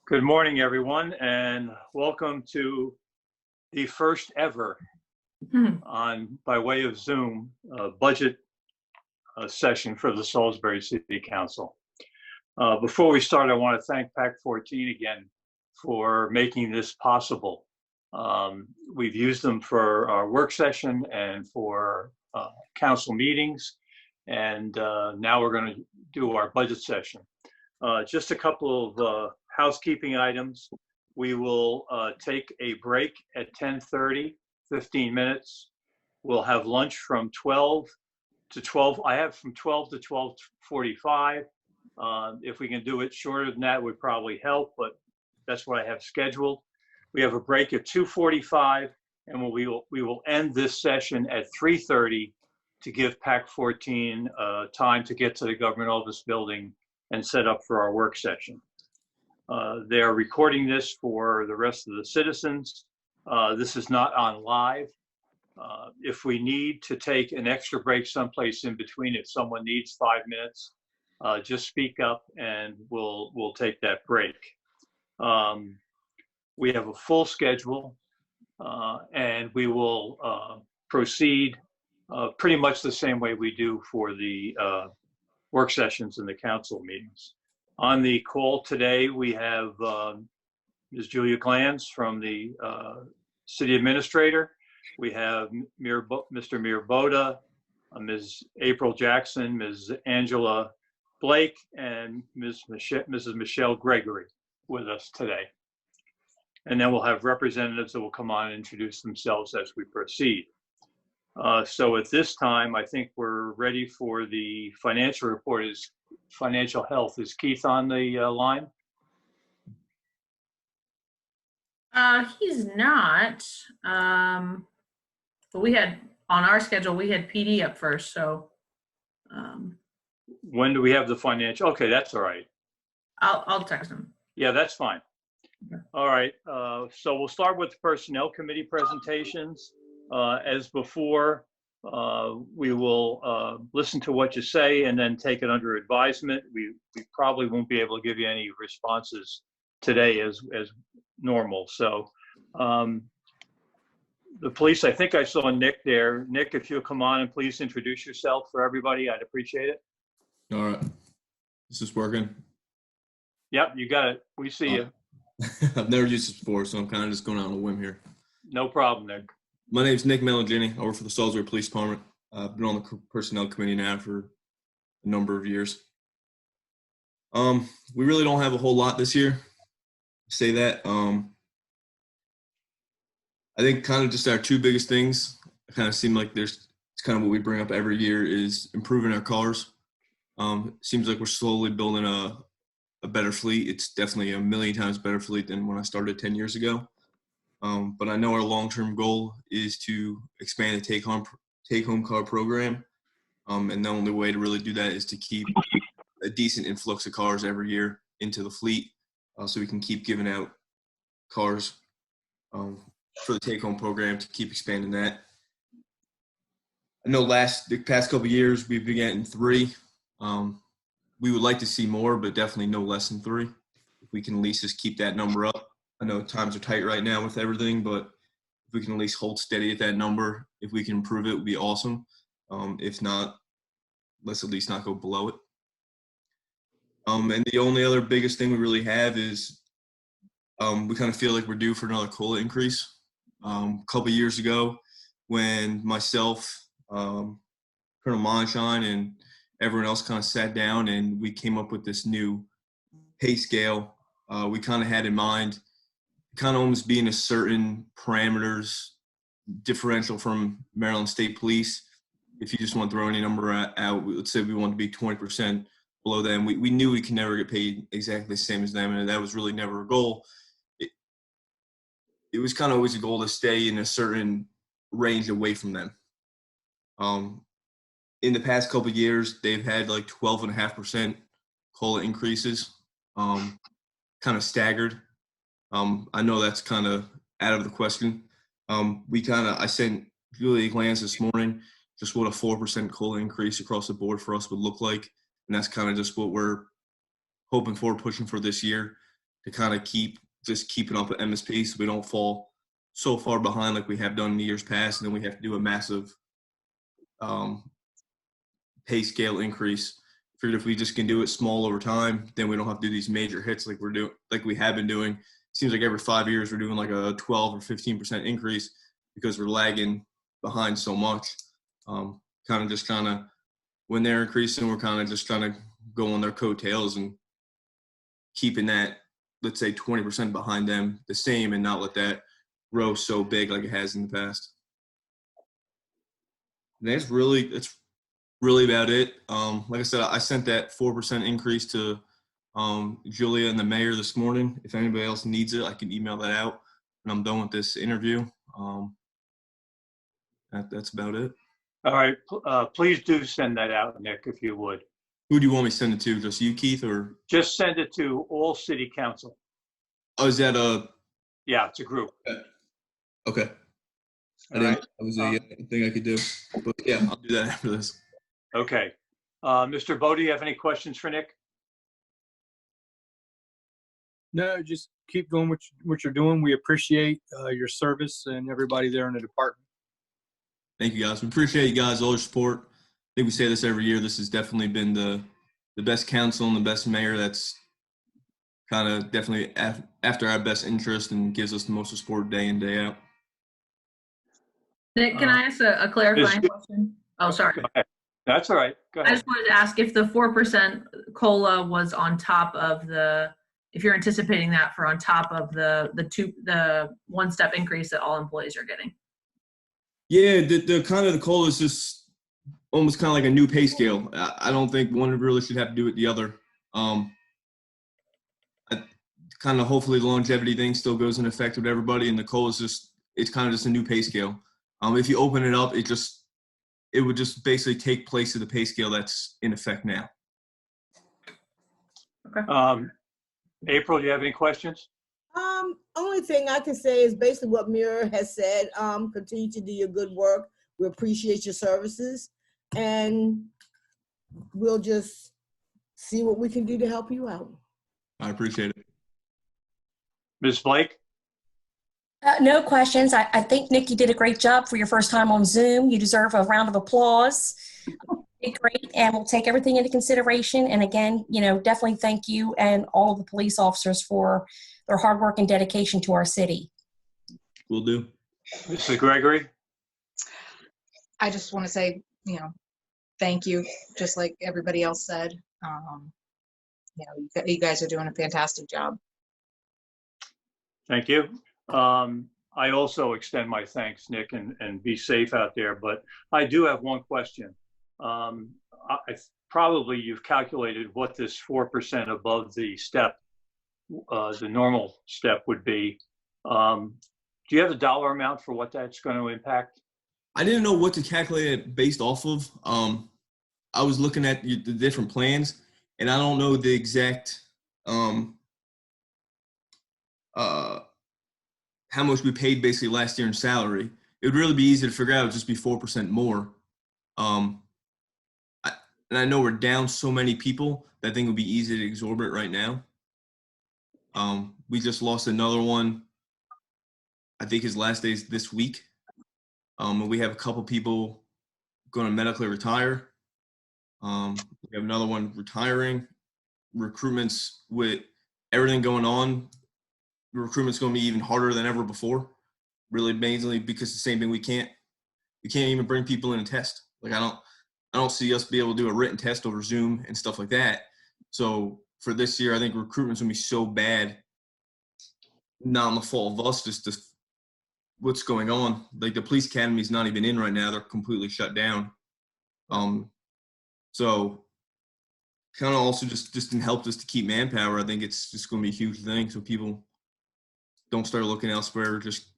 Good morning, everyone, and welcome to the first ever by way of Zoom budget session for the Salisbury City Council. Before we start, I want to thank PAC-14 again for making this possible. We've used them for our work session and for council meetings, and now we're going to do our budget session. Just a couple of housekeeping items. We will take a break at 10:30, 15 minutes. We'll have lunch from 12 to 12. I have from 12 to 12:45. If we can do it shorter than that, would probably help, but that's what I have scheduled. We have a break at 2:45, and we will end this session at 3:30 to give PAC-14 time to get to the government office building and set up for our work session. They're recording this for the rest of the citizens. This is not on live. If we need to take an extra break someplace in between, if someone needs 5 minutes, just speak up and we'll take that break. We have a full schedule and we will proceed pretty much the same way we do for the work sessions and the council meetings. On the call today, we have Ms. Julia Glanz from the City Administrator. We have Mr. Mir Boda, Ms. April Jackson, Ms. Angela Blake, and Mrs. Michelle Gregory with us today. And then we'll have representatives that will come on and introduce themselves as we proceed. So at this time, I think we're ready for the financial report. Is financial health. Is Keith on the line? He's not. But we had, on our schedule, we had PD up first, so. When do we have the financial? Okay, that's all right. I'll text him. Yeah, that's fine. Okay. All right, so we'll start with the Personnel Committee presentations. As before, we will listen to what you say and then take it under advisement. We probably won't be able to give you any responses today as normal. So the police, I think I saw Nick there. Nick, if you'll come on and please introduce yourself for everybody, I'd appreciate it. All right. Is this working? Yep, you got it. We see you. I've never used this before, so I'm kind of just going on a whim here. No problem, Nick. My name's Nick Melangini. I work for the Salisbury Police Department. I've been on the Personnel Committee now for a number of years. We really don't have a whole lot this year. Say that. I think kind of just our two biggest things kind of seem like it's kind of what we bring up every year is improving our cars. It seems like we're slowly building a better fleet. It's definitely a million times better fleet than when I started 10 years ago. But I know our long-term goal is to expand the take-home car program. And the only way to really do that is to keep a decent influx of cars every year into the fleet so we can keep giving out cars for the take-home program to keep expanding that. I know the past couple of years we've been getting 3. We would like to see more, but definitely no less than 3. If we can at least just keep that number up. I know times are tight right now with everything, but if we can at least hold steady at that number, if we can improve it, it would be awesome. If not, let's at least not go below it. And the only other biggest thing we really have is we kind of feel like we're due for another COLA increase. A couple of years ago, when myself, Colonel Monshine, and everyone else kind of sat down and we came up with this new pay scale, we kind of had in mind kind of almost being a certain parameters differential from Maryland State Police. If you just want to throw any number out, let's say we want to be 20% below them. We knew we could never get paid exactly the same as them, and that was really never a goal. It was kind of always a goal to stay in a certain range away from them. In the past couple of years, they've had like 12.5% COLA increases, kind of staggered. I know that's kind of out of the question. I sent Julia Glanz this morning just what a 4% COLA increase across the board for us would look like. And that's kind of just what we're hoping for, pushing for this year, to kind of keeping up with MSP so we don't fall so far behind like we have done in the years past, and then we have to do a massive pay scale increase. Figured if we just can do it small over time, then we don't have to do these major hits like we have been doing. Seems like every 5 years we're doing like a 12 or 15% increase because we're lagging behind so much. Kind of when they're increasing, we're kind of just trying to go on their coattails and keeping that, let's say 20% behind them the same, and not let that grow so big like it has in the past. And that's really about it. Like I said, I sent that 4% increase to Julia and the mayor this morning. If anybody else needs it, I can email that out, and I'm done with this interview. That's about it. All right. Please do send that out, Nick, if you would. Who do you want me to send it to? Just you, Keith, or? Just send it to all city council. Oh, is that a? Yeah, it's a group. Okay. All right. That was a thing I could do. But yeah, I'll do that after this. Okay. Mr. Bo, do you have any questions for Nick? No, just keep doing what you're doing. We appreciate your service and everybody there in the department. Thank you, guys. We appreciate you guys, all your support. I think we say this every year. This has definitely been the best council and the best mayor that's kind of definitely after our best interest and gives us the most support day in, day out. Nick, can I ask a clarifying question? Oh, sorry. That's all right. Go ahead. I just wanted to ask if the 4% COLA was on top of if you're anticipating that for on top of the one-step increase that all employees are getting. Yeah, the kind of the COLA is just almost kind of like a new pay scale. I don't think one really should have to do with the other. Kind of hopefully the longevity thing still goes in effect with everybody, and the COLA is it's kind of just a new pay scale. If you open it up, it would just basically take place of the pay scale that's in effect now. Okay. April, do you have any questions? Only thing I can say is basically what Mira has said. Continue to do your good work. We appreciate your services, and we'll just see what we can do to help you out. I appreciate it. Ms. Blake? No questions. I think, Nick, you did a great job for your first time on Zoom. You deserve a round of applause. You did great, and we'll take everything into consideration. And again, definitely thank you and all of the police officers for their hard work and dedication to our city. Will do. Mrs. Gregory? I just want to say, thank you, just like everybody else said. You guys are doing a fantastic job. Thank you. I also extend my thanks, Nick, and be safe out there. But I do have one question. Probably you've calculated what this 4% above the step, the normal step would be. Do you have a dollar amount for what that's going to impact? I didn't know what to calculate it based off of. I was looking at the different plans, and I don't know the exact how much we paid basically last year in salary. It would really be easy to figure out. It would just be 4% more. And I know we're down so many people that I think it would be easy to absorb it right now. We just lost another one. I think his last day is this week. And we have a couple people going to medically retire. We have another one retiring. Recruitments with everything going on. Recruitment's going to be even harder than ever before. Really amazingly, because the same thing, we can't even bring people in and test. Like I don't see us be able to do a written test over Zoom and stuff like that. So for this year, I think recruitment's going to be so bad. Not on the fault of us, just what's going on. Like the police academy is not even in right now; they're completely shut down. So kind of also just didn't help us to keep manpower. I think it's just going to be a huge thing. So people don't start looking elsewhere. Just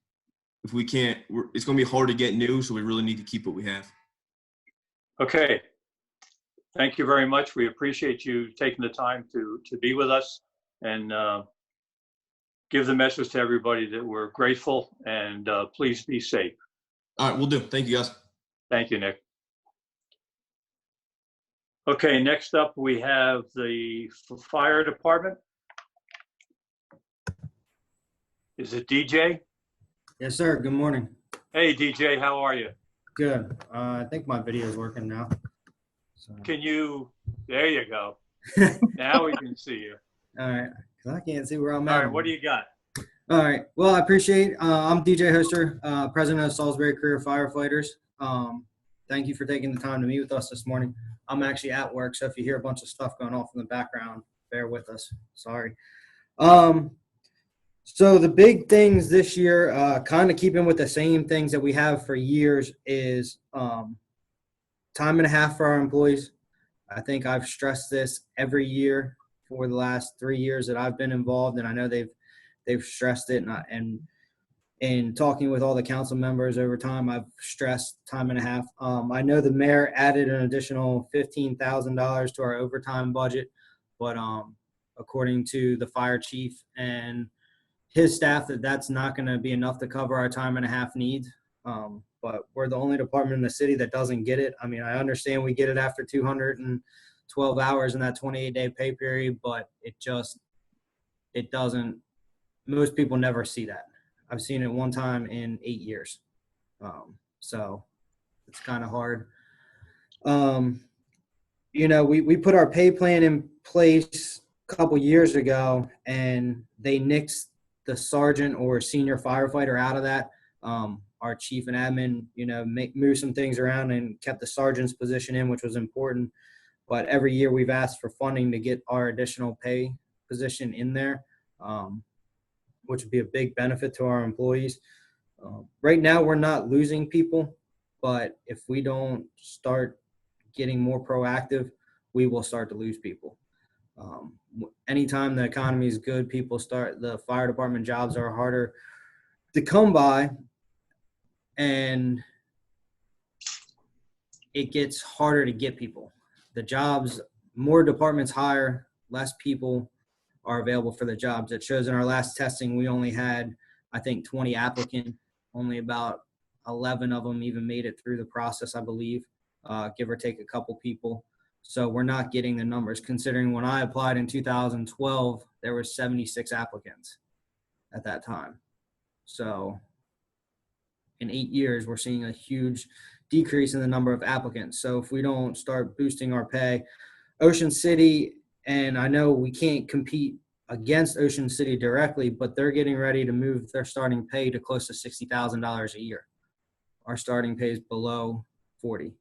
if we can't, it's going to be hard to get new. So we really need to keep what we have. Okay. Thank you very much. We appreciate you taking the time to be with us and give the message to everybody that we're grateful and please be safe. All right, we'll do. Thank you, guys. Thank you, Nick. Okay, next up we have the fire department. Is it DJ? Yes, sir. Good morning. Hey, DJ, how are you? Good. I think my video is working now. So. Can you, there you go. Now we can see you. All right. 'Cause I can't see where I'm at. All right, what do you got? All right. Well, I appreciate I'm DJ Hoster, president of Salisbury Career Firefighters. Thank you for taking the time to meet with us this morning. I'm actually at work, so if you hear a bunch of stuff going off in the background, bear with us. Sorry. So the big things this year, kind of keeping with the same things that we have for years, is time and a half for our employees. I think I've stressed this every year for the last 3 years that I've been involved, and I know they've stressed it. And in talking with all the council members over time, I've stressed time and a half. I know the mayor added an additional $15,000 to our overtime budget, but according to the fire chief and his staff, that's not going to be enough to cover our time and a half needs. But we're the only department in the city that doesn't get it. I mean, I understand we get it after 212 hours in that 28-day pay period, but it doesn't, most people never see that. I've seen it one time in 8 years. So it's kind of hard. We put our pay plan in place a couple years ago, and they nixed the sergeant or senior firefighter out of that. Our chief and admin, moved some things around and kept the sergeant's position in, which was important. But every year we've asked for funding to get our additional pay position in there, which would be a big benefit to our employees. Right now we're not losing people, but if we don't start getting more proactive, we will start to lose people. Anytime the economy is good, the fire department jobs are harder to come by, and it gets harder to get people. The jobs, more departments hire, less people are available for the jobs. It shows in our last testing, we only had, I think, 20 applicants. Only about 11 of them even made it through the process, I believe, give or take a couple people. So we're not getting the numbers, considering when I applied in 2012, there were 76 applicants at that time. So in 8 years, we're seeing a huge decrease in the number of applicants. So if we don't start boosting our pay, Ocean City, and I know we can't compete against Ocean City directly, but they're getting ready to move their starting pay to close to $60,000 a year. Our starting pay is below 40.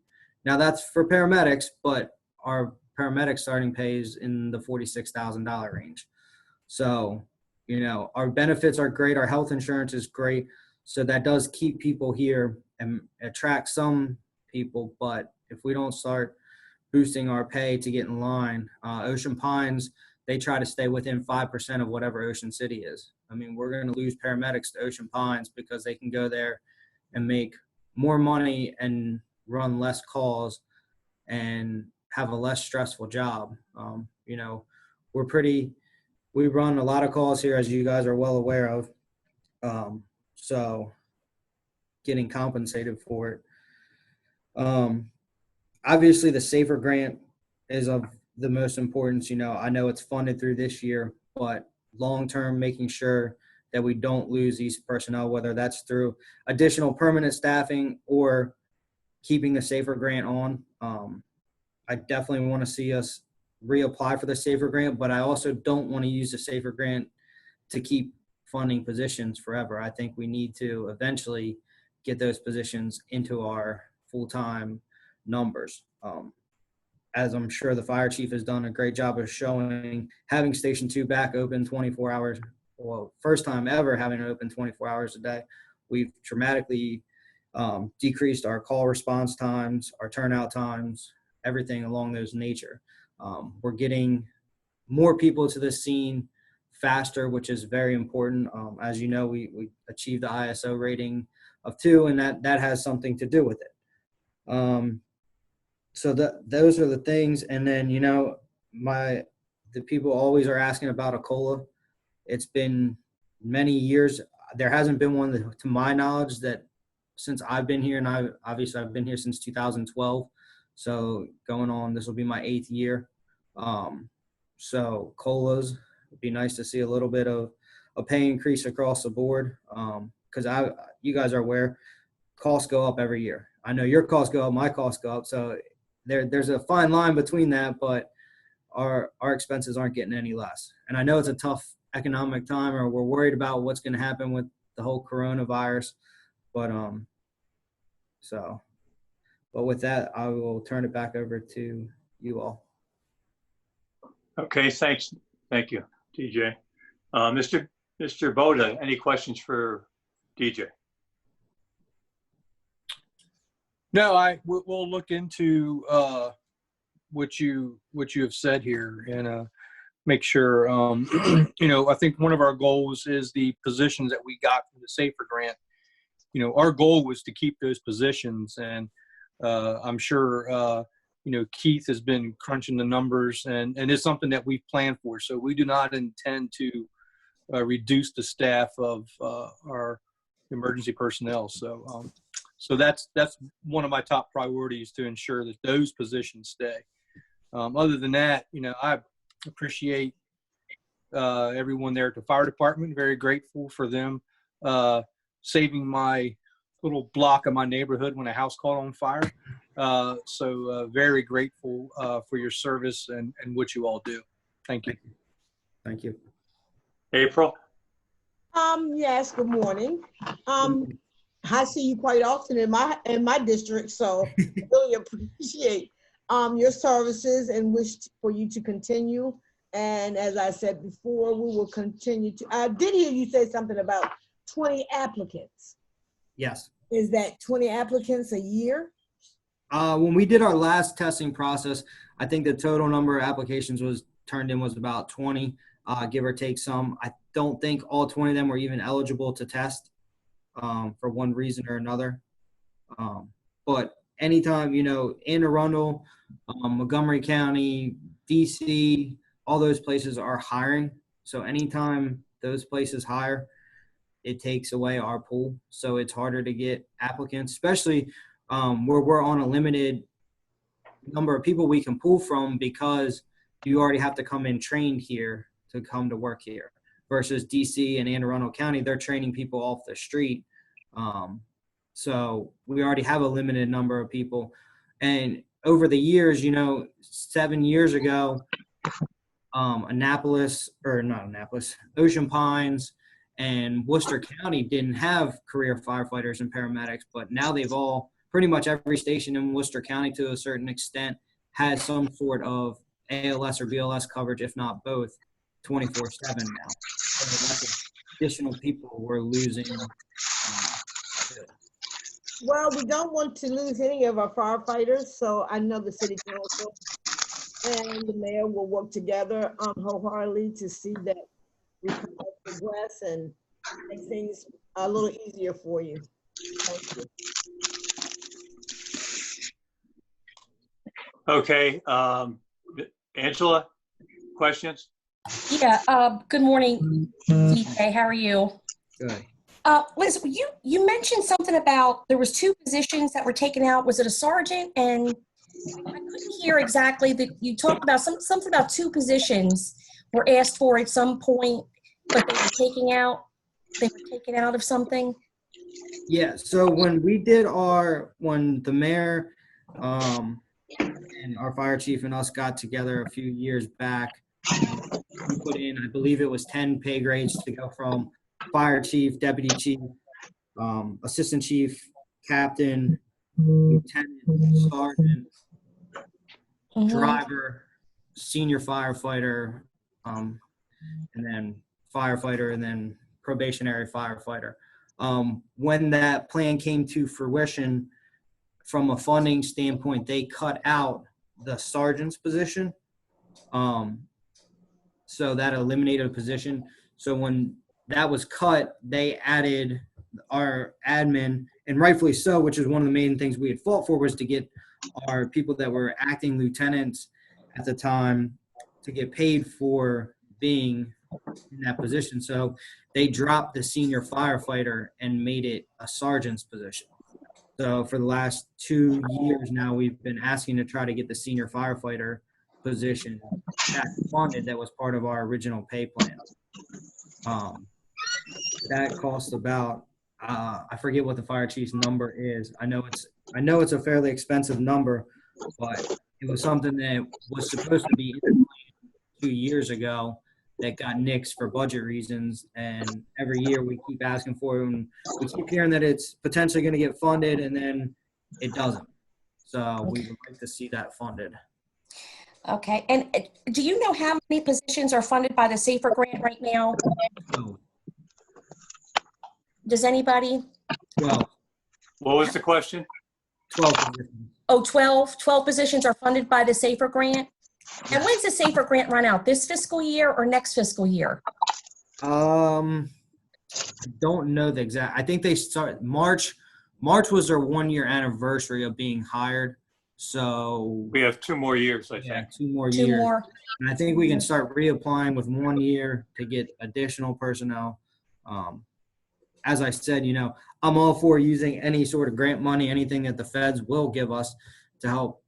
Now that's for paramedics, but our paramedic starting pay is in the $46,000 range. So, our benefits are great. Our health insurance is great. So that does keep people here and attract some people. But if we don't start boosting our pay to get in line, Ocean Pines, they try to stay within 5% of whatever Ocean City is. I mean, we're going to lose paramedics to Ocean Pines because they can go there and make more money and run less calls and have a less stressful job. We run a lot of calls here, as you guys are well aware of. So getting compensated for it. Obviously the SAFER grant is of the most importance. I know it's funded through this year, but long-term, making sure that we don't lose these personnel, whether that's through additional permanent staffing or keeping the SAFER grant on. I definitely want to see us reapply for the SAFER grant, but I also don't want to use the SAFER grant to keep funding positions forever. I think we need to eventually get those positions into our full-time numbers. As I'm sure the fire chief has done a great job of showing, having Station 2 back open 24 hours, well, first time ever having it open 24 hours a day, we've dramatically decreased our call response times, our turnout times, everything along those nature. We're getting more people to the scene faster, which is very important. As you know, we achieved the ISO rating of 2, and that has something to do with it. So those are the things. And then, the people always are asking about a COLA. It's been many years. There hasn't been one to my knowledge that since I've been here, and I've been here since 2012. So this will be my 8th year. So COLAs, it'd be nice to see a little bit of a pay increase across the board. Because you guys are aware, costs go up every year. I know your costs go up, my costs go up. So there's a fine line between that, but our expenses aren't getting any less. And I know it's a tough economic time, or we're worried about what's going to happen with the whole coronavirus. But but with that, I will turn it back over to you all. Okay, thanks. Thank you, DJ. Mr. Boda, any questions for DJ? No, we'll look into what you have said here and make sure. I think one of our goals is the positions that we got from the Safer Grant. Our goal was to keep those positions, and I'm sure Keith has been crunching the numbers, and it's something that we've planned for. So we do not intend to reduce the staff of our emergency personnel. So that's one of my top priorities, to ensure that those positions stay. Other than that, I appreciate everyone there at the fire department. Very grateful for them saving my little block of my neighborhood when a house caught on fire. So very grateful for your service and what you all do. Thank you. Thank you. April? Yes, good morning. I see you quite often in my district, so really appreciate your services and wish for you to continue. And as I said before, we will continue to. I did hear you say something about 20 applicants. Yes. Is that 20 applicants a year? When we did our last testing process, I think the total number of applications was turned in was about 20, give or take some. I don't think all 20 of them were even eligible to test for one reason or another. But anytime, Anne Arundel, Montgomery County, DC, all those places are hiring. So anytime those places hire, it takes away our pool. So it's harder to get applicants, especially where we're on a limited number of people we can pull from, because you already have to come in trained here to come to work here, versus DC and Anne Arundel County, they're training people off the street. So we already have a limited number of people. And over the years, 7 years ago, Ocean Pines and Worcester County didn't have career firefighters and paramedics, but now they've all, pretty much every station in Worcester County to a certain extent, has some sort of ALS or BLS coverage, if not both, 24/7 now. So that's additional people we're losing. Well, we don't want to lose any of our firefighters, so I know the city council and the mayor will work together wholeheartedly to see that we can progress and make things a little easier for you. Thank you. Okay, Angela, questions? Yeah, good morning, DJ. How are you? Good. Liz, you mentioned something about there was 2 positions that were taken out. Was it a sergeant? And I couldn't hear exactly that you talked about something about 2 positions were asked for at some point, but they were taken out. They were taken out of something. Yeah. So when the mayor and our fire chief and us got together a few years back, we put in, I believe it was 10 pay grades to go from fire chief, deputy chief, assistant chief, captain, lieutenant, sergeant, driver, senior firefighter, and then firefighter, and then probationary firefighter. When that plan came to fruition, from a funding standpoint, they cut out the sergeant's position. So that eliminated a position. So when that was cut, they added our admin, and rightfully so, which is one of the main things we had fought for, was to get our people that were acting lieutenants at the time to get paid for being in that position. So they dropped the senior firefighter and made it a sergeant's position. So for the last 2 years now, we've been asking to try to get the senior firefighter position back funded. That was part of our original pay plan. that costs about, I forget what the fire chief's number is. I know it's a fairly expensive number, but it was something that was supposed to be 2 years ago that got nixed for budget reasons. And every year we keep asking for it, and we keep hearing that it's potentially going to get funded, and then it doesn't. So we would like to see that funded. Okay. And do you know how many positions are funded by the SAFER grant right now? So, Does anybody? 12 What was the question? positions. Oh, 12 positions are funded by the SAFER grant. And when's the SAFER grant run out? This fiscal year or next fiscal year? I don't know the exact. I think they start March. March was their 1-year anniversary of being hired. So We have 2 more years, I yeah, think. 2 more Two years. more. And I think we can start reapplying with 1 year to get additional personnel. As I said, I'm all for using any sort of grant money, anything that the feds will give us to help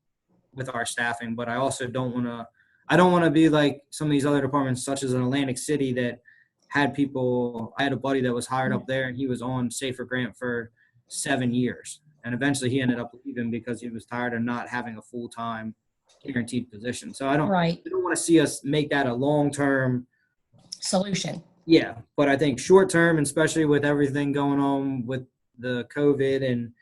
with our staffing. But I also don't want to be like some of these other departments, such as in Atlantic City, that had people. I had a buddy that was hired up there, and he was on SAFER grant for 7 years. And eventually he ended up leaving because he was tired of not having a full-time guaranteed position. So I don't want to see us make that a long-term Solution. Yeah, but I think short-term, especially with everything going on with the COVID and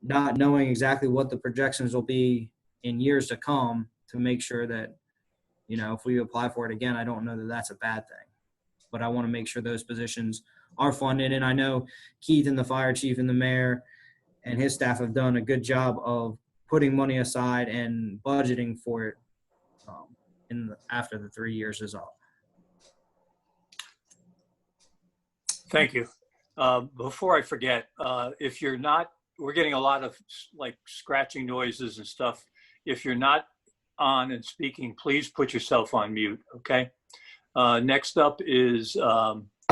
not knowing exactly what the projections will be in years to come, to make sure that, if we apply for it again, I don't know that that's a bad thing. But I want to make sure those positions are funded. And I know Heath and the fire chief and the mayor and his staff have done a good job of putting money aside and budgeting for it after the 3 years is up. Thank you. Before I forget, if you're not, we're getting a lot of like scratching noises and stuff. If you're not on and speaking, please put yourself on mute, okay? Next up is, let's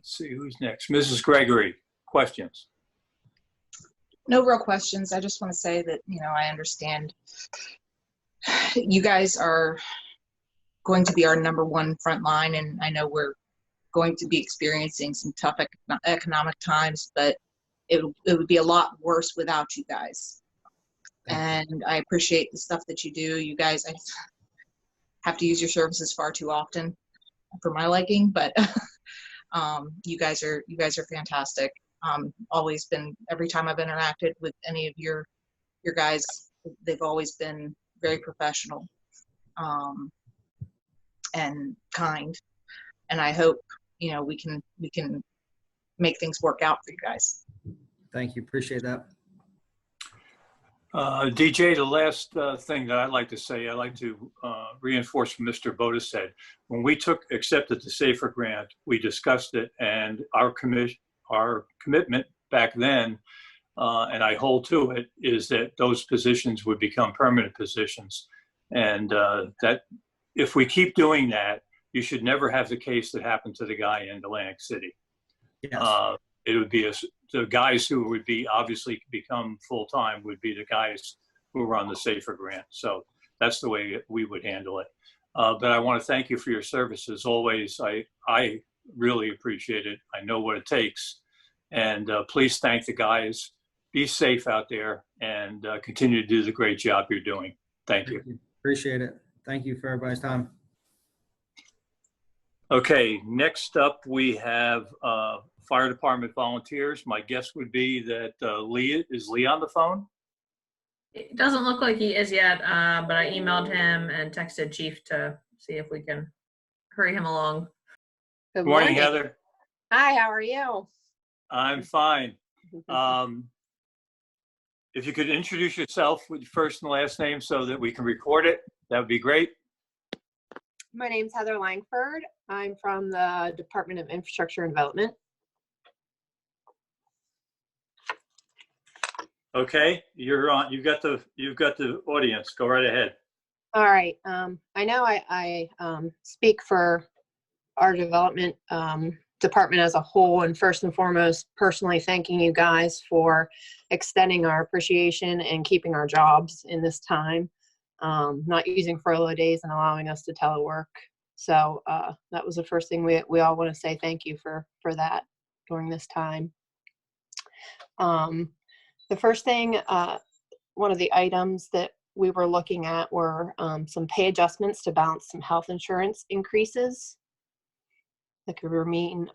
see, who's next? Mrs. Gregory, questions? No real questions. I just want to say that, I understand you guys are going to be our #1 front line, and I know we're going to be experiencing some tough economic times, but it would be a lot worse without you guys. And I appreciate the stuff that you do. You guys, I have to use your services far too often for my liking, but you guys are fantastic. Always been, every time I've interacted with any of your guys, they've always been very professional and kind. And I hope, we can make things work out for you guys. Thank you. Appreciate that. DJ, the last thing that I'd like to say, I'd like to reinforce what Mr. Boda said. When we accepted the SAFER grant, we discussed it, and our commitment back then, and I hold to it, is that those positions would become permanent positions. And that if we keep doing that, you should never have the case that happened to the guy in Atlantic City. Yes. It would be the guys who would be obviously become full-time would be the guys who were on the SAFER grant. So that's the way we would handle it. But I want to thank you for your services. Always, I really appreciate it. I know what it takes. And please thank the guys. Be safe out there and continue to do the great job you're doing. Thank you. Appreciate it. Thank you for everybody's time. Okay, next up we have fire department volunteers. My guess would be that is Lee on the phone? It doesn't look like he is yet, but I emailed him and texted Chief to see if we can hurry him along. Good morning, Heather. Hi, how are you? I'm fine. If you could introduce yourself with your first and last name so that we can record it, that would be great. My name's Heather Langford. I'm from the Department of Infrastructure and Development. Okay, you're on. You've got the audience. Go right ahead. All right. I know I speak for our development department as a whole, and first and foremost, personally thanking you guys for extending our appreciation and keeping our jobs in this time. Not using furlough days and allowing us to telework So that was the first thing we all want to say thank you for that during this time. The first thing, one of the items that we were looking at were some pay adjustments to balance some health insurance increases that could mean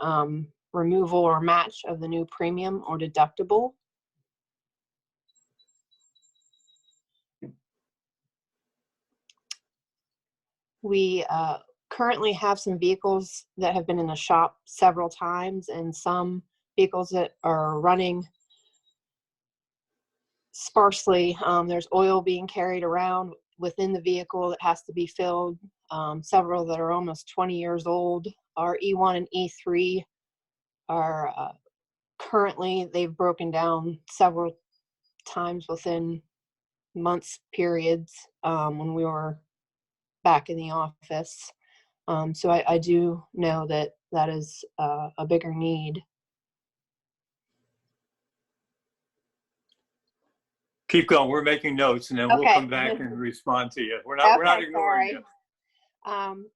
removal or match of the new premium or deductible. We currently have some vehicles that have been in the shop several times, and some vehicles that are running sparsely. There's oil being carried around within the vehicle that has to be filled. Several that are almost 20 years old. Our E1 and E3 are currently, they've broken down several times within months periods when we were back in the office. So I do know that that is a bigger need. Keep going. We're making notes, and then we'll come back and respond to you. We're not ignoring you.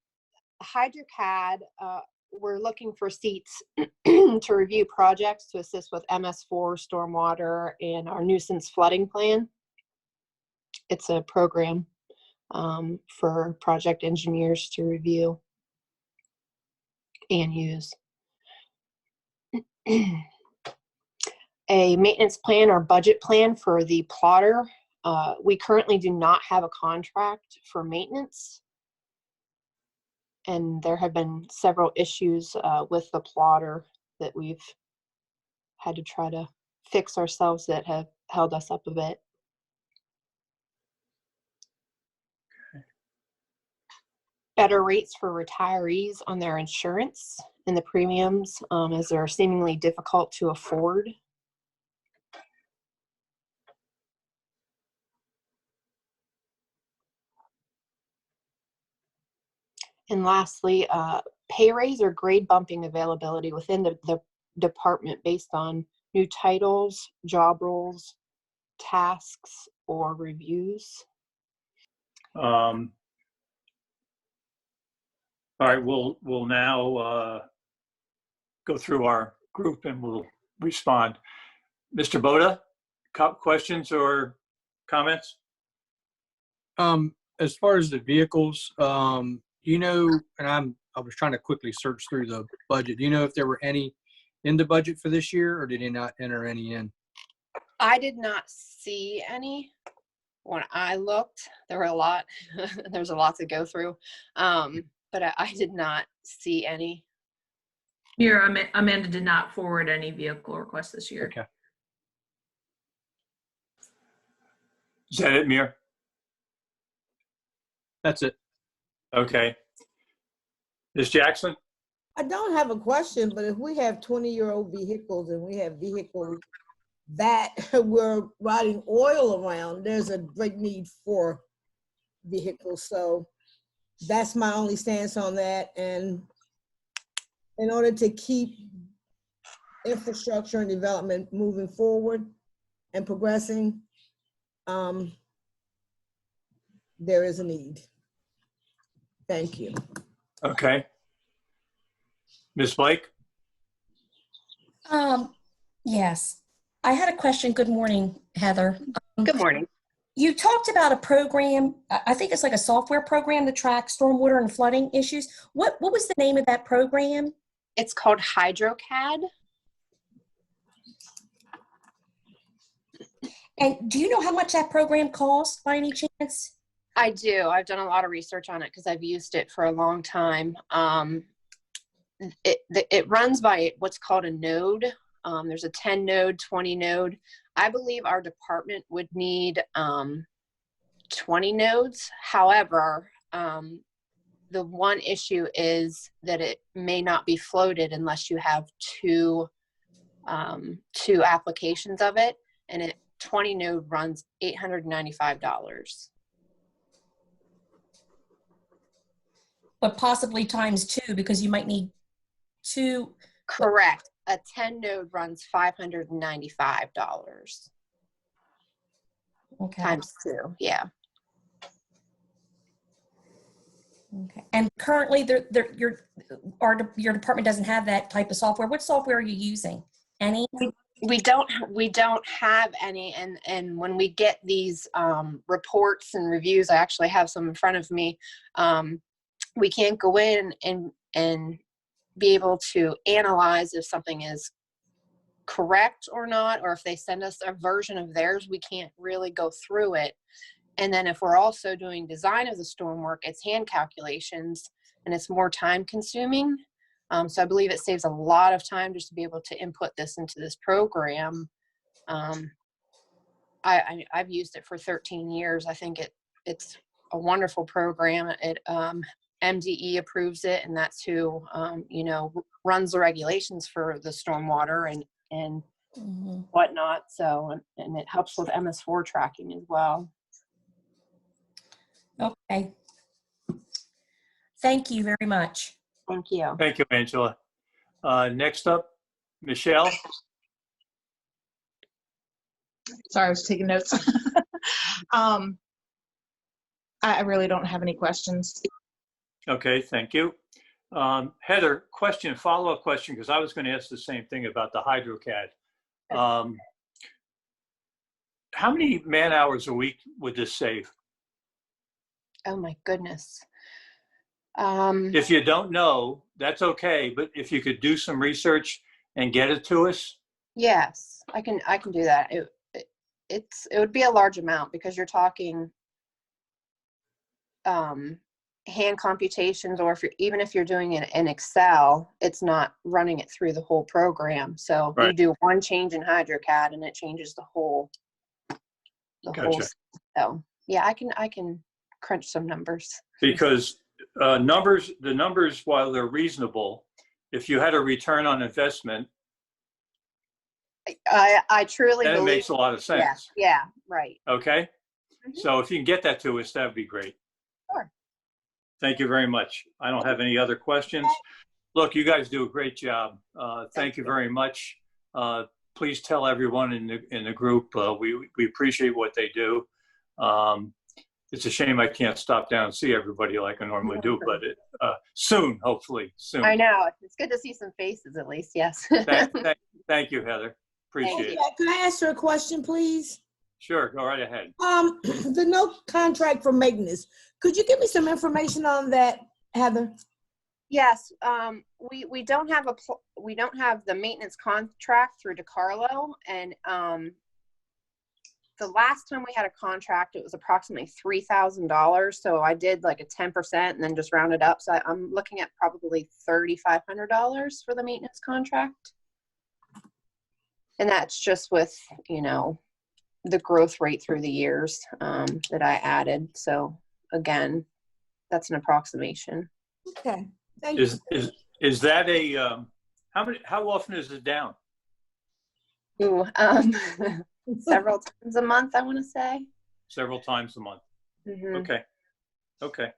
HydroCAD, we're looking for seats to review projects to assist with MS4, stormwater, and our nuisance flooding plan. It's a program for project engineers to review and use. A maintenance plan or budget plan for the plotter. We currently do not have a contract for maintenance. And there have been several issues with the plotter that we've had to try to fix ourselves that have held us up a bit. Better rates for retirees on their insurance and the premiums as they're seemingly difficult to afford. And lastly, pay raise or grade bumping availability within the department based on new titles, job roles, tasks, or reviews. All right, we'll now go through our group and we'll respond. Mr. Boda, questions or comments? As far as the vehicles, you know, and I was trying to quickly search through the budget. Do you know if there were any in the budget for this year, or did he not enter any in? I did not see any when I looked. There were a lot. There's a lot to go through, but I did not see any. Here, Amanda did not forward any vehicle requests this year. Okay. Is that it, Mir? That's it. Okay. Ms. Jackson? I don't have a question, but if we have 20-year-old vehicles and we have vehicles that we're riding oil around, there's a great need for vehicles. So that's my only stance on that. And in order to keep infrastructure and development moving forward and progressing, there is a need. Thank you. Okay. Ms. Blake? Yes. I had a question. Good morning, Heather. Good morning. You talked about a program, I think it's like a software program to track stormwater and flooding issues. What was the name of that program? It's called HydroCAD. And do you know how much that program costs by any chance? I do. I've done a lot of research on it because I've used it for a long time. It runs by what's called a node. There's a 10 node, 20 node. I believe our department would need 20 nodes. However, the one issue is that it may not be floated unless you have two applications of it, and 20 node runs $895. But possibly times two, because you might need two. Correct. A 10 node runs $595. Okay. Times two, yeah. Okay. And currently, your department doesn't have that type of software. What software are you using? Any? We don't have any, and when we get these reports and reviews, I actually have some in front of me. We can't go in and be able to analyze if something is correct or not, or if they send us a version of theirs, we can't really go through it. And then if we're also doing design of the storm work, it's hand calculations and it's more time consuming. So I believe it saves a lot of time just to be able to input this into this program. I've used it for 13 years. I think it's a wonderful program. It MDE approves it, and that's who runs the regulations for the stormwater and whatnot. So and it helps with MS4 tracking as well. Okay. Thank you very much. Thank you. Thank you, Angela. Next up, Michelle. Sorry, I was taking notes. I really don't have any questions. Okay, thank you. Heather, follow-up question, because I was going to ask the same thing about the HydroCAD. How many man-hours a week would this save? Oh my goodness. If you don't know, that's okay, but if you could do some research and get it to us. Yes, I can do that. It would be a large amount because you're talking hand computations, or even if you're doing it in Excel, it's not running it through the whole program. So right. You do one change in HydroCAD and it changes the whole. Gotcha. So yeah, I can crunch some numbers. Because the numbers, while they're reasonable, if you had a return on investment, I truly then it believe makes a lot of sense. Yeah, right. Okay. So if you can get that to us, that would be great. Sure. Thank you very much. I don't have any other questions. Look, you guys do a great job. Thank you very much. Please tell everyone in the group we appreciate what they do. It's a shame I can't stop down and see everybody like I normally do, but soon, hopefully, soon. I know. It's good to see some faces at least, yes. Thank you, Heather. Appreciate it. Can I ask you a question, please? Sure, go right ahead. The no contract for maintenance. Could you give me some information on that, Heather? Yes, we don't have the maintenance contract through DeCarlo, and the last time we had a contract, it was approximately $3,000. So I did like a 10% and then just rounded up. So I'm looking at probably $3,500 for the maintenance contract. And that's just with, the growth rate through the years that I added. So again, that's an approximation. Okay. Thank you. Is that a, how often is it down? Ooh, several times a month, I want to say. Several times a month. Mm-hmm. Okay.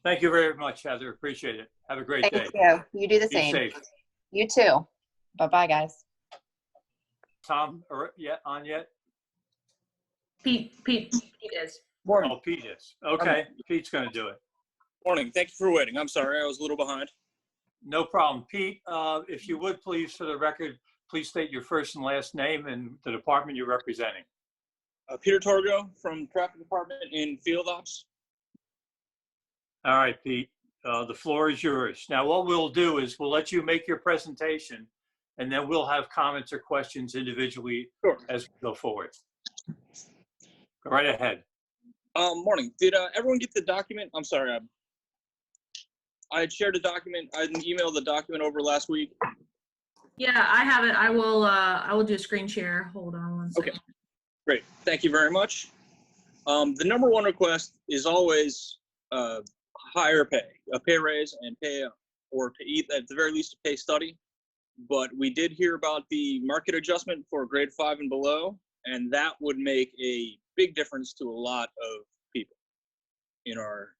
Thank you very much, Heather. Appreciate it. Have a great day. Thank you. You do the same. Be safe. You too. Bye-bye, guys. Tom, on yet? Pete is. Morning. Oh, Pete is. Okay, Pete's going to do it. Morning. Thank you for waiting. I'm sorry, I was a little behind. No problem. Pete, if you would please, for the record, please state your first and last name and the department you're representing. Peter Torgo from Traffic Department in Field Ops. All right, Pete, the floor is yours. Now, what we'll do is we'll let you make your presentation, and then we'll have comments or questions individually as we go forward. Go right ahead. Morning. Did everyone get the document? I'm sorry. I had shared a document. I emailed the document over last week. Yeah, I have it. I will do a screen share. Hold on one second. Okay. Great. Thank you very much. The number one request is always higher pay, a pay raise, and pay, or pay, at the very least, a pay study. But we did hear about the market adjustment for grade 5 and below, and that would make a big difference to a lot of people in our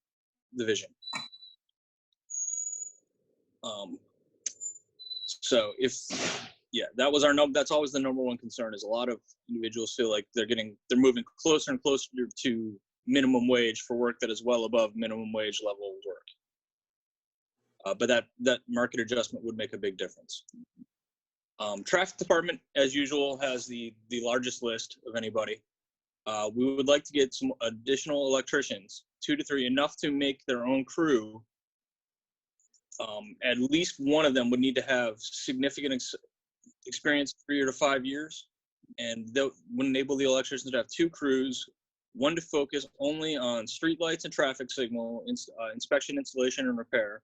division. So that was that's always the number one concern, is a lot of individuals feel like they're moving closer and closer to minimum wage for work that is well above minimum wage level work. But that market adjustment would make a big difference. Traffic department, as usual, has the largest list of anybody. We would like to get some additional electricians, 2 to 3, enough to make their own crew. At least one of them would need to have significant experience, 3 to 5 years, and that would enable the electricians to have 2 crews, one to focus only on street lights and traffic signal inspection, installation, and repair,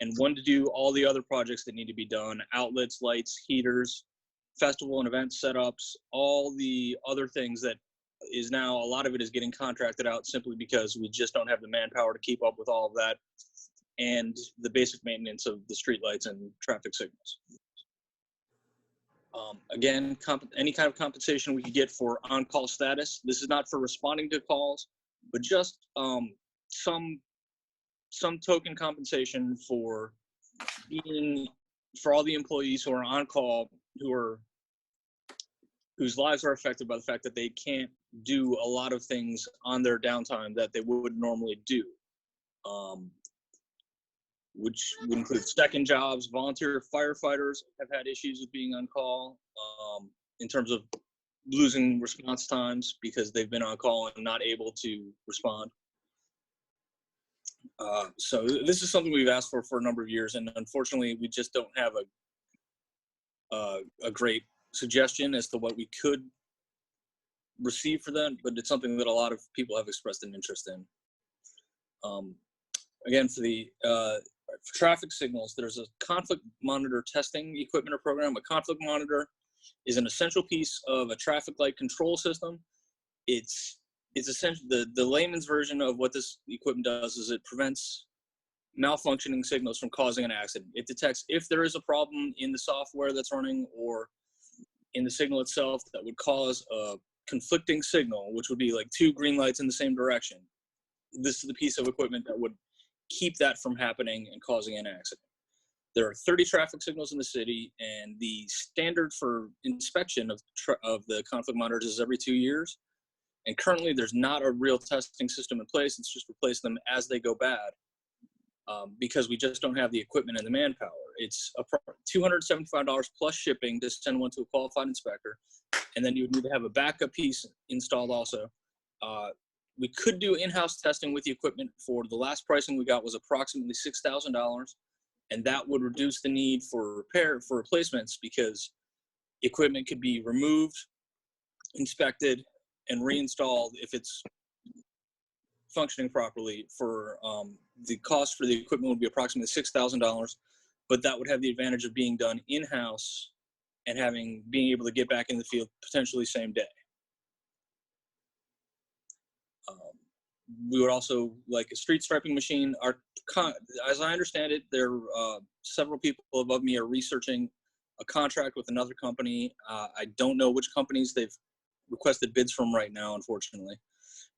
and one to do all the other projects that need to be done: outlets, lights, heaters, festival and event setups, all the other things that is now, a lot of it is getting contracted out simply because we just don't have the manpower to keep up with all of that and the basic maintenance of the street lights and traffic signals. Again, any kind of compensation we could get for on-call status. This is not for responding to calls, but just some token compensation for all the employees who are on call, whose lives are affected by the fact that they can't do a lot of things on their downtime that they would normally do, which would include second jobs. Volunteer firefighters have had issues with being on call in terms of losing response times because they've been on call and not able to respond. So this is something we've asked for a number of years, and unfortunately we just don't have a great suggestion as to what we could receive for that, but it's something that a lot of people have expressed an interest in. Again, for traffic signals, there's a conflict monitor testing equipment or program. A conflict monitor is an essential piece of a traffic light control system. It's essentially the layman's version of what this equipment does is it prevents malfunctioning signals from causing an accident. It detects if there is a problem in the software that's running or in the signal itself that would cause a conflicting signal, which would be like 2 green lights in the same direction. This is the piece of equipment that would keep that from happening and causing an accident. There are 30 traffic signals in the city, and the standard for inspection of the conflict monitors is every 2 years. And currently there's not a real testing system in place. It's just replace them as they go bad because we just don't have the equipment and the manpower. It's $275 plus shipping to send one to a qualified inspector. And then you would need to have a backup piece installed also. We could do in-house testing with the equipment. For the last pricing we got was approximately $6,000. And that would reduce the need for replacements because equipment could be removed, inspected, and reinstalled if it's functioning properly. For the cost for the equipment would be approximately $6,000, but that would have the advantage of being done in-house and being able to get back in the field potentially same day. We would also like a street striping machine. As I understand it, several people above me are researching a contract with another company. I don't know which companies they've requested bids from right now, unfortunately.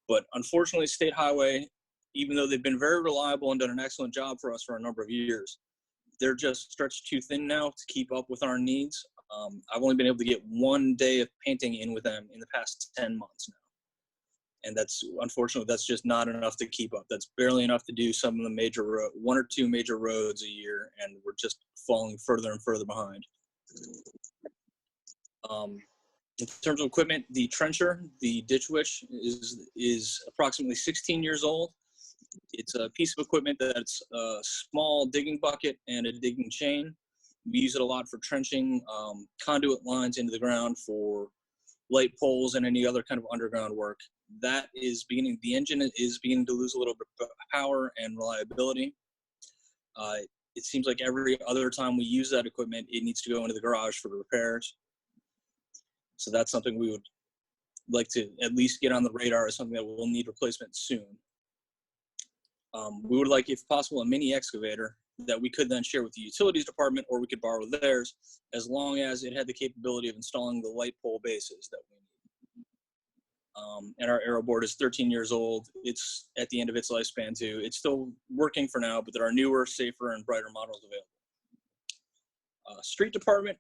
But unfortunately, State Highway, even though they've been very reliable and done an excellent job for us for a number of years, they're just stretched too thin now to keep up with our needs. I've only been able to get 1 day of painting in with them in the past 10 months now. And unfortunately, that's just not enough to keep up. That's barely enough to do some of the 1 or 2 major roads a year, and we're just falling further and further behind. In terms of equipment, the trencher, the ditch witch, is approximately 16 years old. It's a piece of equipment that's a small digging bucket and a digging chain. We use it a lot for trenching conduit lines into the ground for light poles and any other kind of underground work. The engine is beginning to lose a little bit of power and reliability. It seems like every other time we use that equipment, it needs to go into the garage for repairs. So that's something we would like to at least get on the radar as something that will need replacement soon. We would like, if possible, a mini excavator that we could then share with the utilities department, or we could borrow theirs, as long as it had the capability of installing the light pole bases that we need. And our aero board is 13 years old. It's at the end of its lifespan too. It's still working for now, but there are newer, safer, and brighter models available. Street department,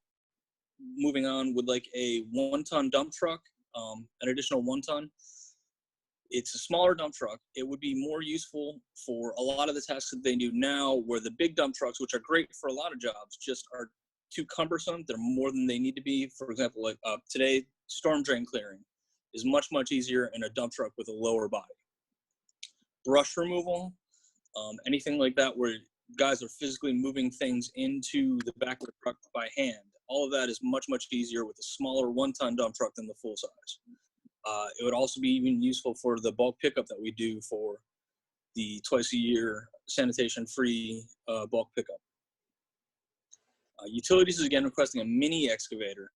moving on, would like a 1-ton dump truck, an additional 1 ton. It's a smaller dump truck. It would be more useful for a lot of the tasks that they do now, where the big dump trucks, which are great for a lot of jobs, just are too cumbersome. They're more than they need to be. For example, like today, storm drain clearing is much, much easier in a dump truck with a lower body. Brush removal, anything like that where guys are physically moving things into the back of the truck by hand. All of that is much, much easier with a smaller 1-ton dump truck than the full size. It would also be even useful for the bulk pickup that we do for the twice-a-year sanitation-free bulk pickup. Utilities is again requesting a mini excavator.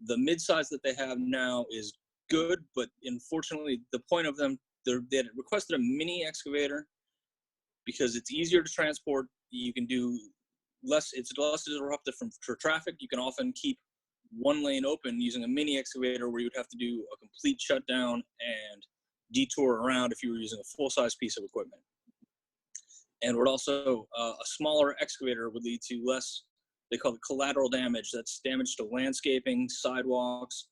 The mid-size that they have now is good, but unfortunately, the point of them, they had requested a mini excavator because it's easier to transport. You can do less, it's less disruptive for traffic. You can often keep one lane open using a mini excavator where you'd have to do a complete shutdown and detour around if you were using a full-size piece of equipment. And would also, a smaller excavator would lead to less, they call it collateral damage. That's damage to landscaping, sidewalks,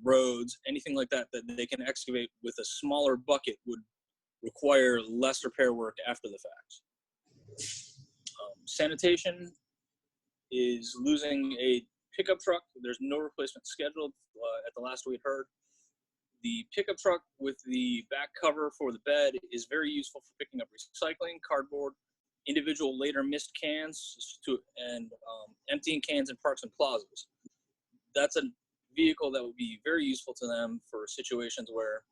roads, anything like that that they can excavate with a smaller bucket would require less repair work after the fact. Sanitation is losing a pickup truck. There's no replacement scheduled at the last we had heard. The pickup truck with the back cover for the bed is very useful for picking up recycling, cardboard, individual later missed cans, and emptying cans in parks and plazas. That's a vehicle that would be very useful to them for situations where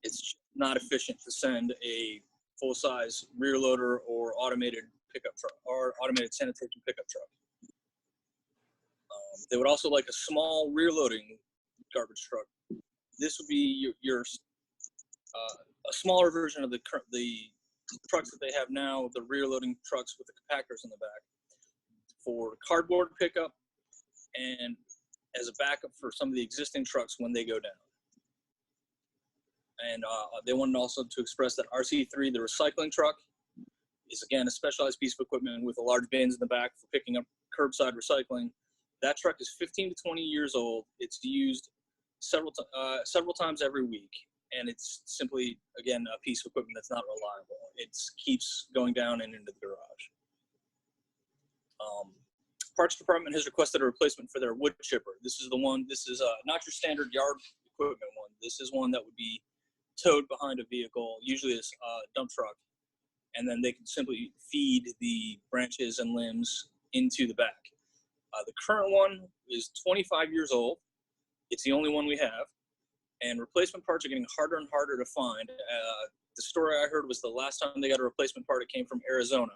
it's not efficient to send a full-size rear loader or automated pickup truck or automated sanitation pickup truck. They would also like a small rear loading garbage truck. This would be a smaller version of the trucks that they have now, the rear loading trucks with the compactors in the back for cardboard pickup and as a backup for some of the existing trucks when they go down. And they wanted also to express that RC3, the recycling truck, is again a specialized piece of equipment with a large bins in the back for picking up curbside recycling. That truck is 15 to 20 years old. It's used several times every week, and it's simply, again, a piece of equipment that's not reliable. It keeps going down and into the garage. Parts department has requested a replacement for their wood chipper. This is the one, this is not your standard yard equipment one. This is one that would be towed behind a vehicle, usually a dump truck, and then they can simply feed the branches and limbs into the back. The current one is 25 years old. It's the only one we have, and replacement parts are getting harder and harder to find. The story I heard was the last time they got a replacement part, it came from Arizona.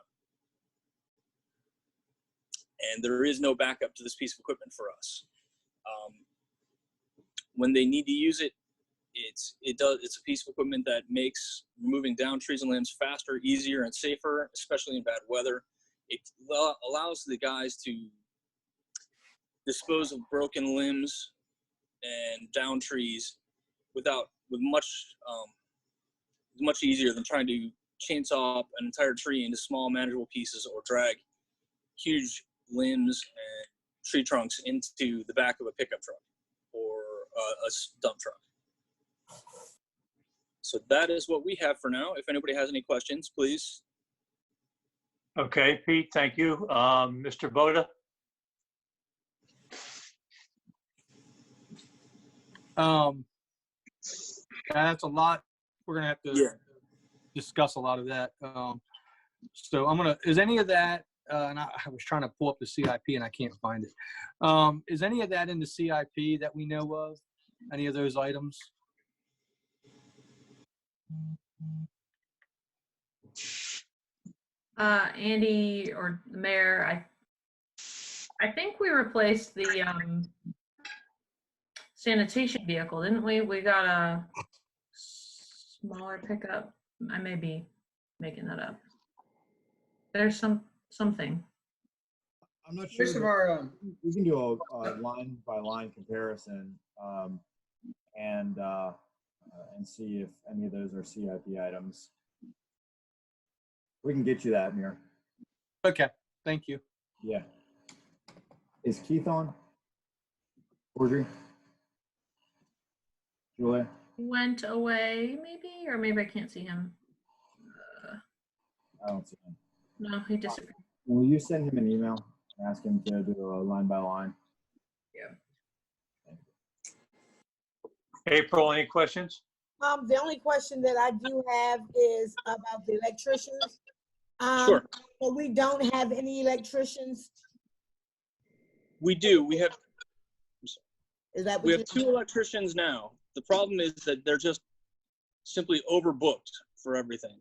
And there is no backup to this piece of equipment for us. When they need to use it, it's a piece of equipment that makes removing down trees and limbs faster, easier, and safer, especially in bad weather. It allows the guys to dispose of broken limbs and down trees with much easier than trying to chainsaw up an entire tree into small manageable pieces or drag huge limbs and tree trunks into the back of a pickup truck or a dump truck. So that is what we have for now. If anybody has any questions, please. Okay, Pete, thank you. Mr. Boda? That's a lot. We're gonna have to discuss a lot of that. So is any of that, and I was trying to pull up the CIP and I can't find it. Is any of that in the CIP that we know of? Any of those items? Andy or the mayor, I think we replaced the sanitation vehicle, didn't we? We got a smaller pickup. I may be making that up. There's something. I'm not sure. Most of our, we can do a line by line comparison and see if any of those are CIP items. We can get you that, Mir. Okay, thank you. Yeah. Is Keith on? Audrey? Julia? went away, maybe, or maybe I can't see him. I don't see him. No, he disappeared. Will you send him an email and ask him to do a line by line? April, any questions? The only question that I do have is about the electricians. Sure. So we don't have any electricians. We do. We have Is that what we you have 2 electricians now. The problem is that they're just simply overbooked for everything.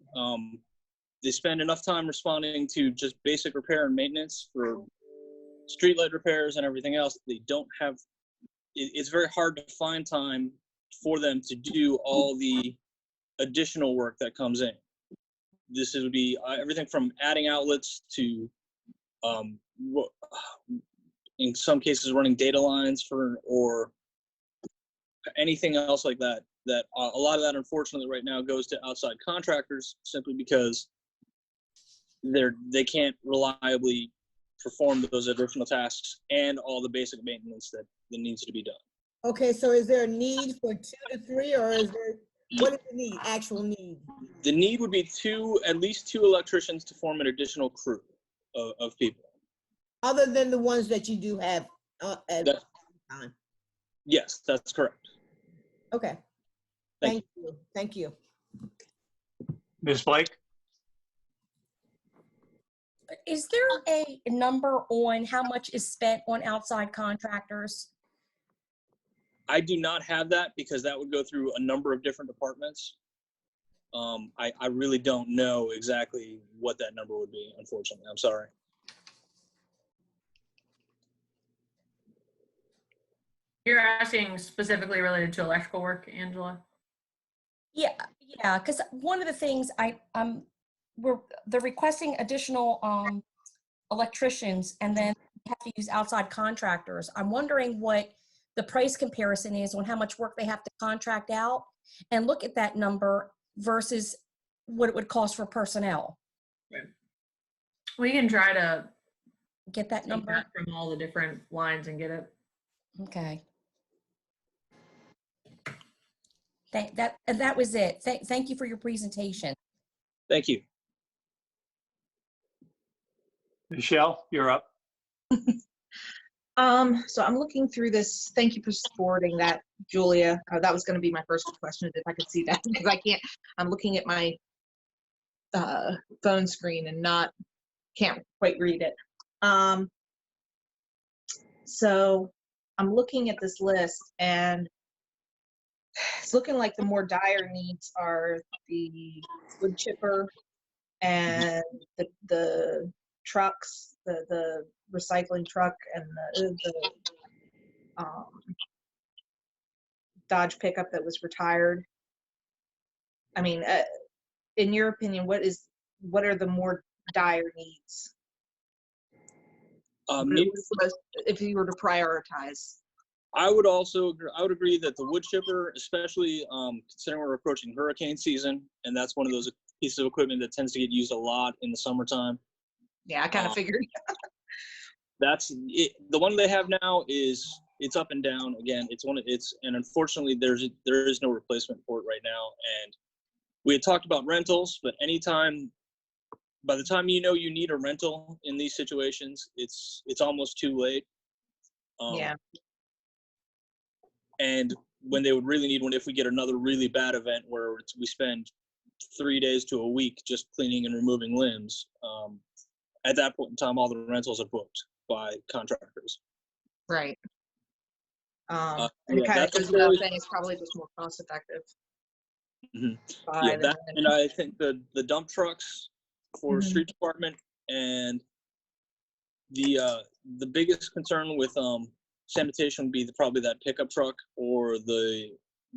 They spend enough time responding to just basic repair and maintenance for streetlight repairs and everything else. They don't have. It's very hard to find time for them to do all the additional work that comes in. This would be everything from adding outlets to, in some cases, running data lines or anything else like that. That a lot of that, unfortunately, right now goes to outside contractors simply because they can't reliably perform those additional tasks and all the basic maintenance that needs to be done. Okay, so is there a need for 2 to 3, or is there, what is the need, actual need? The need would be at least 2 electricians to form an additional crew of people. Other than the ones that you do have at the time? Yes, that's correct. Okay. Thank you. Thank you. Ms. Blake? Is there a number on how much is spent on outside contractors? I do not have that because that would go through a number of different departments. I really don't know exactly what that number would be, unfortunately. I'm sorry. You're asking specifically related to electrical work, Angela? Yeah, because one of the things they're requesting additional electricians, and then have to use outside contractors. I'm wondering what the price comparison is on how much work they have to contract out, and look at that number versus what it would cost for personnel. Right. We can try to get that number from all the different lines and get it. Okay. That was it. Thank you for your presentation. Thank you. Michelle, you're up. So I'm looking through this. Thank you for forwarding that, Julia. That was going to be my first question, if I could see that, because I'm looking at my phone screen and can't quite read it. So I'm looking at this list, and it's looking like the more dire needs are the wood chipper and the trucks, the recycling truck, and the Dodge pickup that was retired. I mean, in your opinion, what are the more dire needs? If you were to prioritize. I would agree that the wood chipper, especially considering we're approaching hurricane season, and that's one of those pieces of equipment that tends to get used a lot in the summertime. Yeah, I kind of figured. That's it. The one they have now it's up and down again. And unfortunately there is no replacement for it right now. And we had talked about rentals, but by the time you need a rental in these situations, it's almost too late. Yeah. And when they would really need one, if we get another really bad event where we spend 3 days to a week just cleaning and removing limbs, at that point in time, all the rentals are booked by contractors. Right. And yeah, it kind of goes without saying, it's probably just more cost effective. Mm-hmm. Yeah, and I think the dump trucks for street department, and the biggest concern with sanitation would be probably that pickup truck or the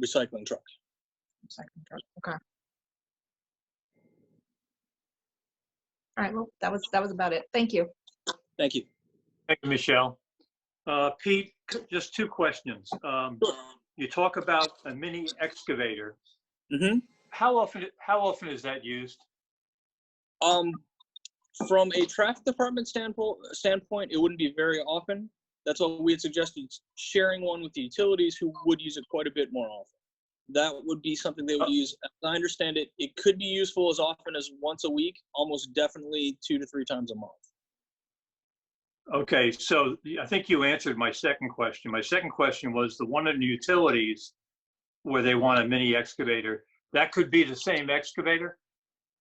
recycling truck. Recycling truck. Okay. All right. Well, that was about it. Thank you. Thank you. Thank you, Michelle. Pete, just 2 questions. You talk about a mini excavator. Mm-hmm. How often is that used? From a traffic department standpoint, it wouldn't be very often. That's why we had suggested sharing one with the utilities, who would use it quite a bit more often. that would be something they would use. As I understand it, it could be useful as often as once a week, almost definitely 2 to 3 times a month. Okay, so I think you answered my second question. My second question was the one in the utilities where they want a mini excavator. That could be the same excavator?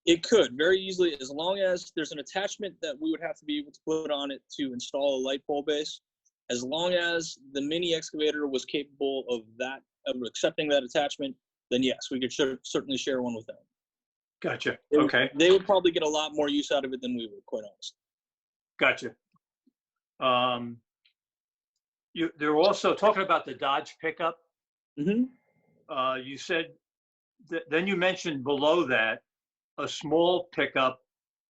It could very easily, as long as there's an attachment that we would have to be able to put on it to install a light pole base. As long as the mini excavator was capable of accepting that attachment, then yes, we could certainly share one with them. Gotcha. Okay. They would probably get a lot more use out of it than we would, quite honestly. Gotcha. They're also talking about the Dodge pickup. Mm-hmm. You said then you mentioned below that a small pickup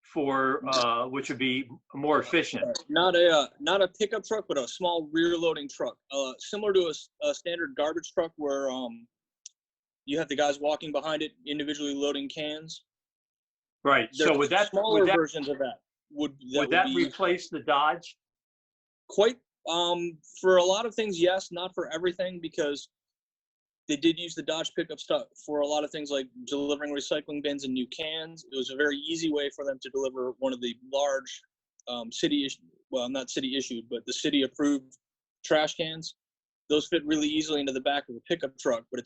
for which would be more efficient. Not a pickup truck, but a small rear loading truck, similar to a standard garbage truck where you have the guys walking behind it individually loading cans. Right. So would that smaller versions of that would that replace the Dodge? Quite for a lot of things, yes, not for everything, because they did use the Dodge pickup stuff for a lot of things like delivering recycling bins and new cans. It was a very easy way for them to deliver one of the large not city issued, but the city approved trash cans. Those fit really easily into the back of a pickup truck, but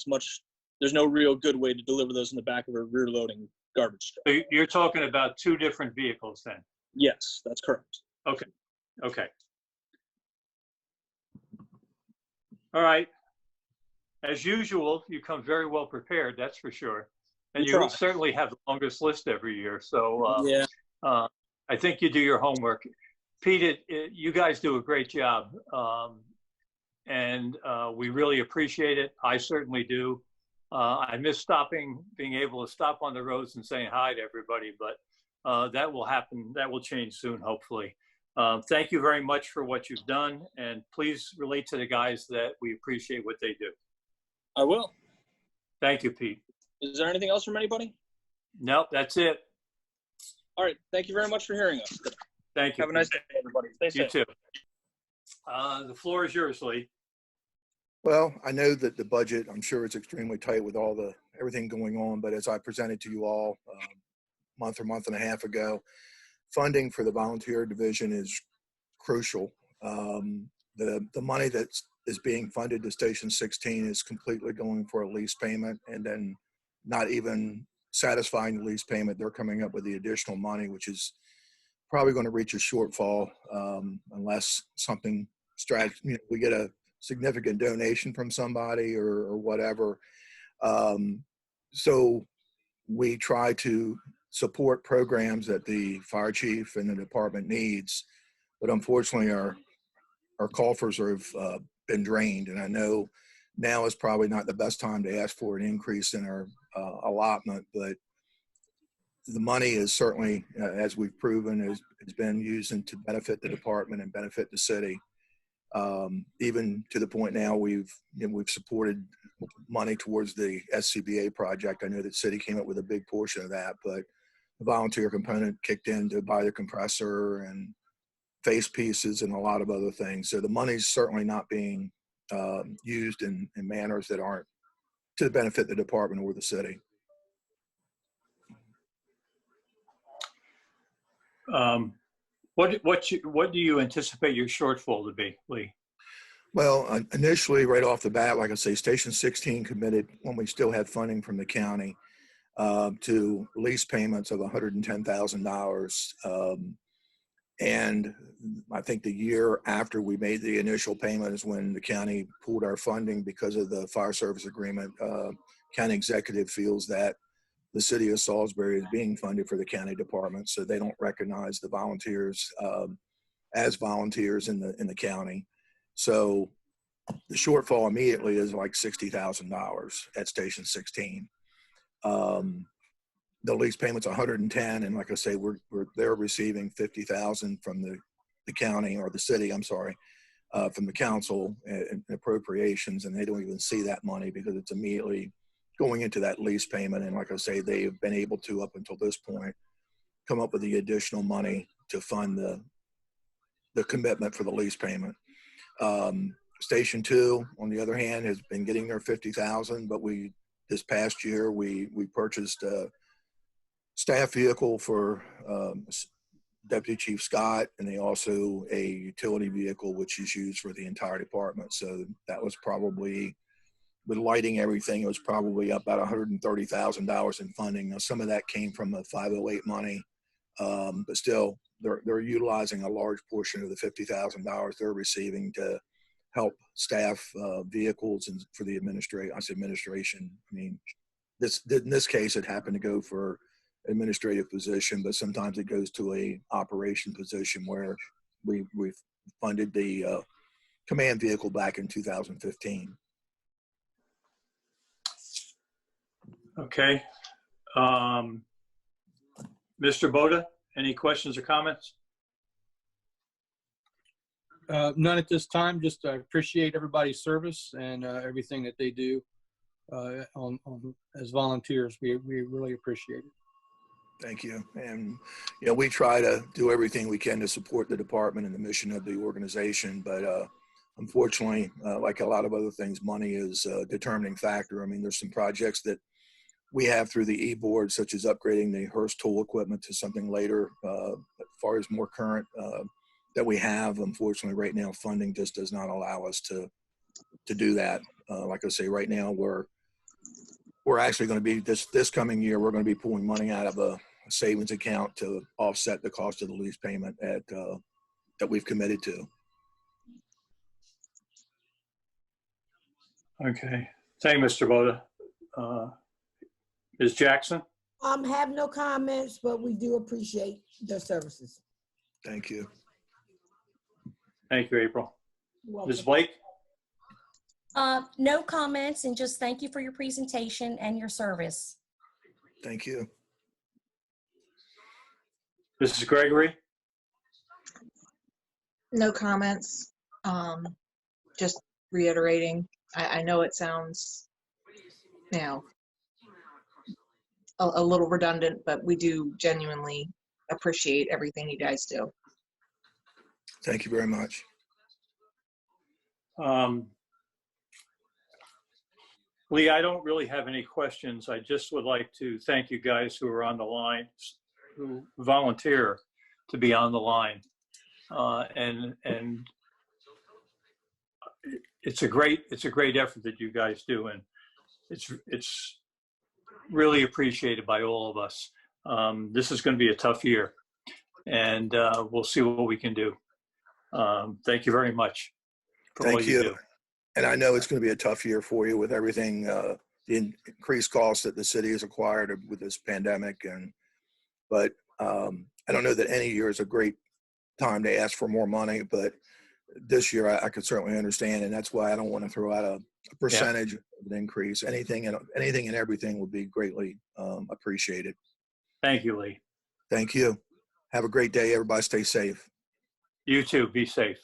there's no real good way to deliver those in the back of a rear loading garbage truck. So you're talking about 2 different vehicles then? Yes, that's correct. Okay. Okay. All right. As usual, you come very well prepared, that's for sure. And you certainly have the longest list every year. So yeah. I think you do your homework. Pete, you guys do a great job. And we really appreciate it. I certainly do. I miss being able to stop on the roads and saying hi to everybody, but that will happen. That will change soon, hopefully. Thank you very much for what you've done. And please relate to the guys that we appreciate what they do. I will. Thank you, Pete. Is there anything else from anybody? Nope, that's it. All right. Thank you very much for hearing us today. Thank you. Have a nice day, everybody. Stay safe. You too. The floor is yours, Lee. Well, I know that the budget, I'm sure it's extremely tight with everything going on, but as I presented to you all a month and a half ago, funding for the volunteer division is crucial. The money that is being funded to Station 16 is completely going for a lease payment, and then not even satisfying the lease payment. They're coming up with the additional money, which is probably going to reach a shortfall unless something we get a significant donation from somebody or whatever. So we try to support programs that the fire chief and the department needs, but unfortunately our coffers have been drained, and I know now is probably not the best time to ask for an increase in our allotment, but the money is certainly, as we've proven, has been used to benefit the department and benefit the city. Even to the point now we've supported money towards the SCBA project. I know that city came up with a big portion of that, but the volunteer component kicked in to buy the compressor and face pieces and a lot of other things. So the money's certainly not being used in manners that aren't to benefit the department or the city. What do you anticipate your shortfall to be, Lee? Well, initially, right off the bat, like I say, Station 16 committed, when we still had funding from the county, to lease payments of $110,000. And I think the year after we made the initial payment is when the county pulled our funding because of the fire service agreement. County executive feels that the city of Salisbury is being funded for the county department, so they don't recognize the volunteers as volunteers in the county. So the shortfall immediately is like $60,000 at Station 16. The lease payment's 110, and like I say, they're receiving 50,000 from the county, or the city, I'm sorry, from the council in appropriations, and they don't even see that money because it's immediately going into that lease payment. And like I say, they've been able to, up until this point, come up with the additional money to fund the commitment for the lease payment. Station 2, on the other hand, has been getting their 50,000, but we this past year, we purchased a staff vehicle for Deputy Chief Scott, and they also a utility vehicle, which is used for the entire department. So that was probably, with lighting everything, it was probably up about $130,000 in funding. Now, some of that came from the 508 money, but still, they're utilizing a large portion of the $50,000 they're receiving to help staff vehicles and for the administration. I mean, in this case, it happened to go for administrative position, but sometimes it goes to a operation position where we funded the command vehicle back in 2015. Okay. Mr. Boda, any questions or comments? None at this time. Just appreciate everybody's service and everything that they do as volunteers. We really appreciate it. Thank you. And, you know, we try to do everything we can to support the department and the mission of the organization. But unfortunately, like a lot of other things, money is a determining factor. I mean, there's some projects that we have through the e-board, such as upgrading the Hearst tool equipment to something later, as far as more current that we have. Unfortunately, right now, funding just does not allow us to do that. Like I say, right now, we're actually going to be, this coming year, we're going to be pulling money out of a savings account to offset the cost of the lease payment that we've committed to. Okay. Thank you, Mr. Boda. Ms. Jackson? Have no comments, but we do appreciate their services. Thank you. Thank you, April. Welcome. Ms. Blake? No comments, and just thank you for your presentation and your service. Thank you. Mrs. Gregory? No comments. Just reiterating, I know it sounds, you know, a little redundant, but we do genuinely appreciate everything you guys do. Thank you very much. Lee, I don't really have any questions. I just would like to thank you guys who are on the line, who volunteer to be on the line. And it's a great effort that you guys do, and it's really appreciated by all of us. This is going to be a tough year, and we'll see what we can do. Thank you very much for all you do. And I know it's going to be a tough year for you with everything, the increased costs that the city has acquired with this pandemic. But I don't know that any year is a great time to ask for more money, but this year I could certainly understand. And that's why I don't want to throw out a percentage of an increase. Anything and everything would be greatly appreciated. Thank you, Lee. Thank you. Have a great day. Everybody stay safe. You too. Be safe.